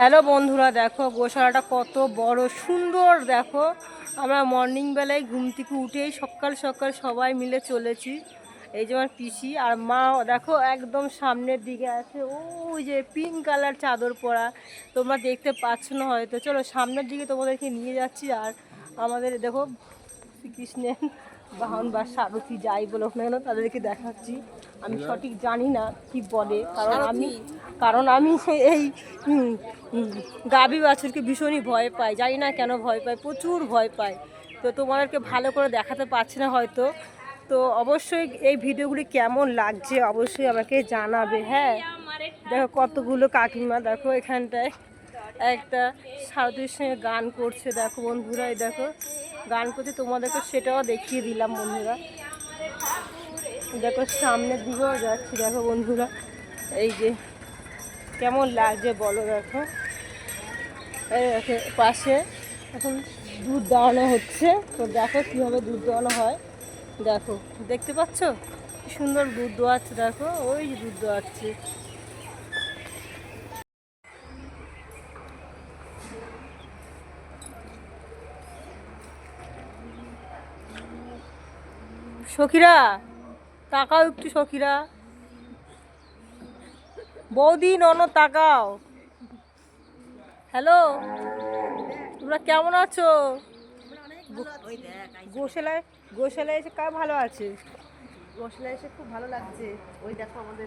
Hello বন্ধুরা, দেখো গোশালাটা কত বড় সুন্দর। দেখো আমরা মর্নিং বেলায় ঘুম থেকে উঠেই সকাল সকাল সবাই মিলে চলেছি। এই যে আমার পিসি আর মা, দেখো একদম সামনের দিকে আছে ওই যে পিঙ্ক কালার চাদর পরা, তোমরা দেখতে পাচ্ছ না হয়তো। চলো সামনের দিকে তোমাদেরকে নিয়ে যাচ্ছি। আর আমাদের দেখো শ্রীকৃষ্ণের বাহন বা সারথি যাই বলো না কেন তাদেরকে দেখাচ্ছি। আমি সঠিক জানি না কি বলে, কারণ আমি এই গাভী বাছুরকে ভীষণই ভয় পাই, জানি না কেন ভয় পাই, প্রচুর ভয় পাই। তো তোমাদেরকে ভালো করে দেখাতে পারছি না হয়তো। তো অবশ্যই এই ভিডিওগুলি কেমন লাগছে অবশ্যই আমাকে জানাবে। হ্যাঁ, দেখো কতগুলো কাকিমা, দেখো এখানটায় একটা সারথীর সঙ্গে গান করছে। দেখো বন্ধুরা, এই দেখো গান করছে, তোমাদেরকে সেটাও দেখিয়ে দিলাম বন্ধুরা। দেখো সামনের দিকেও যাচ্ছি, দেখো বন্ধুরা এই যে কেমন লাগছে বলো। দেখো এই দেখো পাশে এখন দুধ দেওয়ানো হচ্ছে। তো দেখো কীভাবে দুধ দেওয়ানো হয়, দেখো দেখতে পাচ্ছ কি সুন্দর দুধ দোয়াচ্ছে। দেখো ওই যে দুধ দোয়াচ্ছে। সখীরা তাকাও একটু, সখীরা বৌদি ননদ তাকাও। হ্যালো, তোমরা কেমন আছো? গোশালায় গোশালায় এসে কার ভালো আছে? গোশালায় এসে খুব ভালো লাগছে। ওই দেখো আমাদের